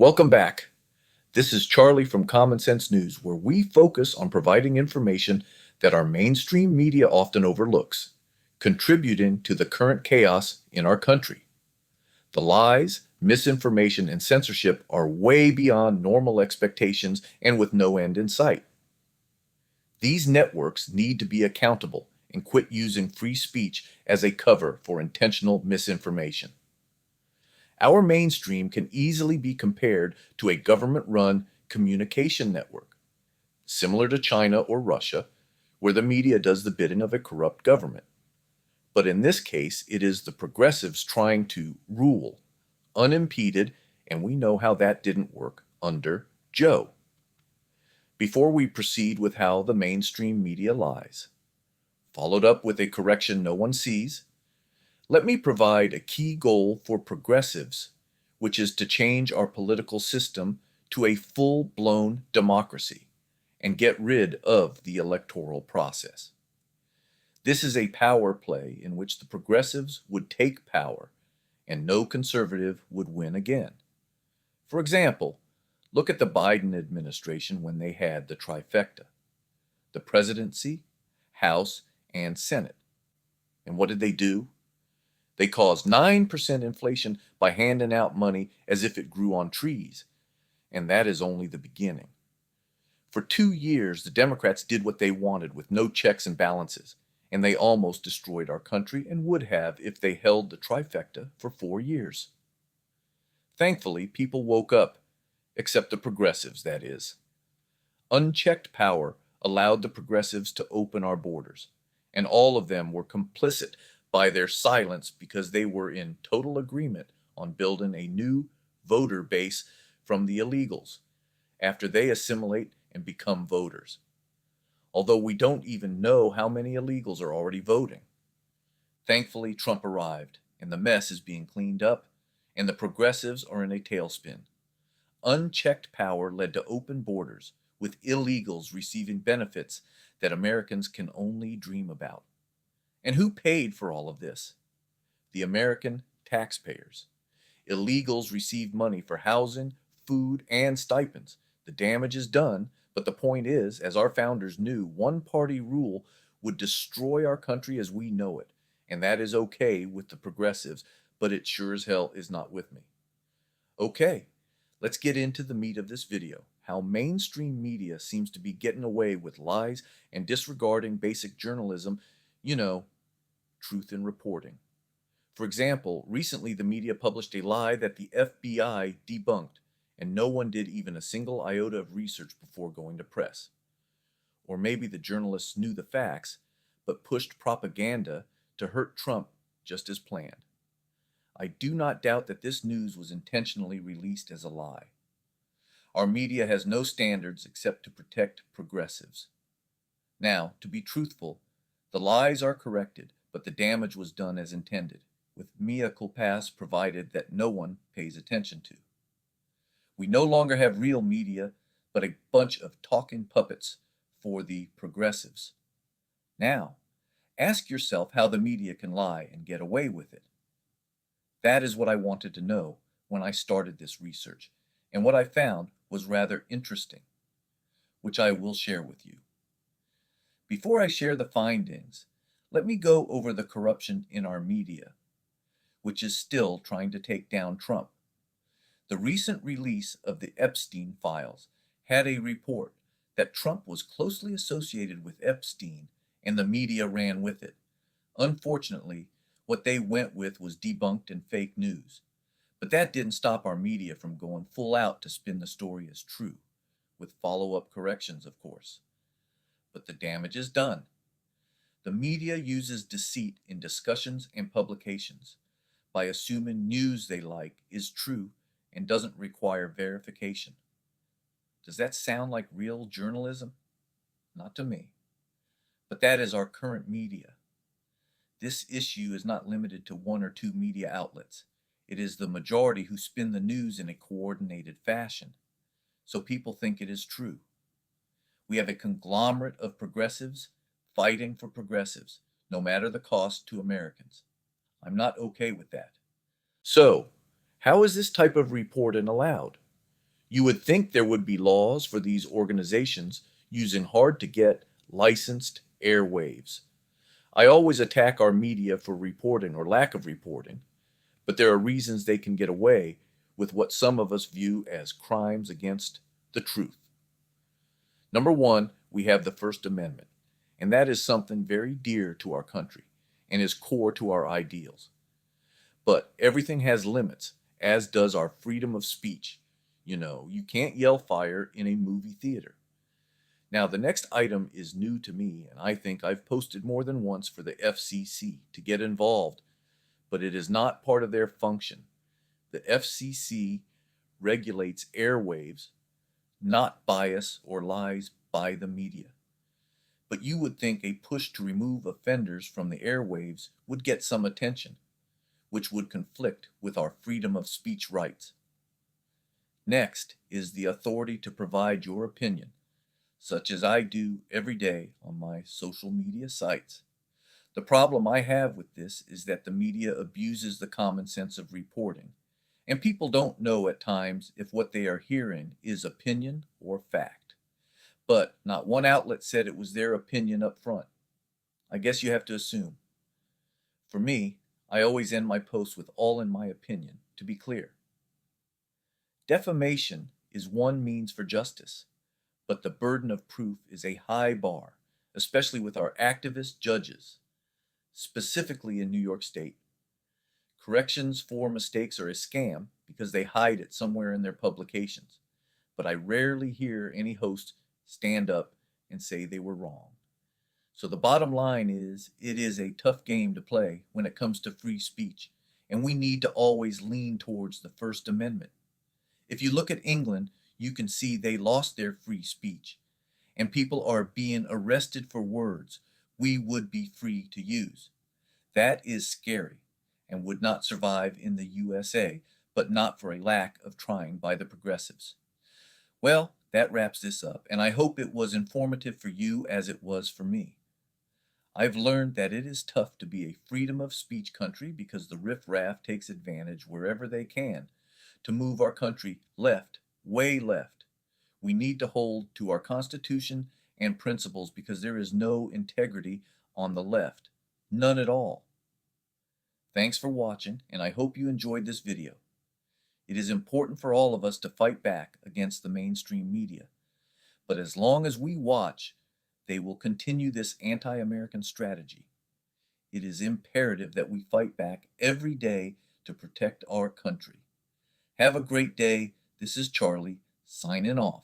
Welcome back. This is Charlie from Common Sense News, where we focus on providing information that our mainstream media often overlooks, contributing to the current chaos in our country. The lies, misinformation, and censorship are way beyond normal expectations and with no end in sight. These networks need to be accountable and quit using free speech as a cover for intentional misinformation. Our mainstream can easily be compared to a government run communication network, similar to China or Russia, where the media does the bidding of a corrupt government. But in this case, it is the progressives trying to rule, unimpeded, and we know how that didn't work under Joe. Before we proceed with how the mainstream media lies, followed up with a correction no one sees, let me provide a key goal for progressives, which is to change our political system to a full-blown democracy and get rid of the electoral process. This is a power play in which the progressives would take power and no conservative would win again. For example, look at the Biden administration when they had the trifecta: the presidency, House, and Senate. And what did they do? They caused 9% inflation by handing out money as if it grew on trees. And that is only the beginning. For 2 years, the Democrats did what they wanted with no checks and balances, and they almost destroyed our country and would have if they held the trifecta for 4 years. Thankfully, people woke up, except the progressives, that is. Unchecked power allowed the progressives to open our borders, and all of them were complicit by their silence because they were in total agreement on building a new voter base from the illegals after they assimilate and become voters. Although we don't even know how many illegals are already voting. Thankfully, Trump arrived, and the mess is being cleaned up, and the progressives are in a tailspin. Unchecked power led to open borders, with illegals receiving benefits that Americans can only dream about. And who paid for all of this? The American taxpayers. Illegals received money for housing, food, and stipends. The damage is done, but the point is, as our founders knew, one-party rule would destroy our country as we know it, and that is okay with the progressives, but it sure as hell is not with me. Okay, let's get into the meat of this video: how mainstream media seems to be getting away with lies and disregarding basic journalism, truth in reporting. For example, recently the media published a lie that the FBI debunked, and no one did even a single iota of research before going to press. Or maybe the journalists knew the facts, but pushed propaganda to hurt Trump just as planned. I do not doubt that this news was intentionally released as a lie. Our media has no standards except to protect progressives. Now, to be truthful, the lies are corrected, but the damage was done as intended, with mea culpas provided that no one pays attention to. We no longer have real media, but a bunch of talking puppets for the progressives. Now, ask yourself how the media can lie and get away with it. That is what I wanted to know when I started this research, and what I found was rather interesting, which I will share with you. Before I share the findings, let me go over the corruption in our media, which is still trying to take down Trump. The recent release of the Epstein files had a report that Trump was closely associated with Epstein, and the media ran with it. Unfortunately, what they went with was debunked and fake news. But that didn't stop our media from going full out to spin the story as true, with follow-up corrections, of course. But the damage is done. The media uses deceit in discussions and publications by assuming news they like is true and doesn't require verification. Does that sound like real journalism? Not to me. But that is our current media. This issue is not limited to one or two media outlets. It is the majority who spin the news in a coordinated fashion, so people think it is true. We have a conglomerate of progressives fighting for progressives, no matter the cost to Americans. I'm not okay with that. So, how is this type of reporting allowed? You would think there would be laws for these organizations using hard to get licensed airwaves. I always attack our media for reporting or lack of reporting, but there are reasons they can get away with what some of us view as crimes against the truth. Number one, we have the First Amendment, and that is something very dear to our country and is core to our ideals. But everything has limits, as does our freedom of speech. You know, you can't yell fire in a movie theater. Now, the next item is new to me, and I think I've posted more than once for the FCC to get involved, but it is not part of their function. The FCC regulates airwaves, not bias or lies by the media. But you would think a push to remove offenders from the airwaves would get some attention, which would conflict with our freedom of speech rights. Next is the authority to provide your opinion, such as I do every day on my social media sites. The problem I have with this is that the media abuses the common sense of reporting, and people don't know at times if what they are hearing is opinion or fact. But not one outlet said it was their opinion up front. I guess you have to assume. For me, I always end my posts with all in my opinion, to be clear. Defamation is one means for justice, but the burden of proof is a high bar, especially with our activist judges, specifically in New York State. Corrections for mistakes are a scam because they hide it somewhere in their publications, but I rarely hear any host stand up and say they were wrong. So the bottom line is, it is a tough game to play when it comes to free speech, and we need to always lean towards the First Amendment. If you look at England, you can see they lost their free speech, and people are being arrested for words we would be free to use. That is scary and would not survive in the USA, but not for a lack of trying by the progressives. Well, that wraps this up, and I hope it was informative for you as it was for me. I've learned that it is tough to be a freedom of speech country because the riffraff takes advantage wherever they can to move our country left, way left. We need to hold to our Constitution and principles because there is no integrity on the left. None at all. Thanks for watching, and I hope you enjoyed this video. It is important for all of us to fight back against the mainstream media. But as long as we watch, they will continue this anti-American strategy. It is imperative that we fight back every day to protect our country. Have a great day. This is Charlie, signing off.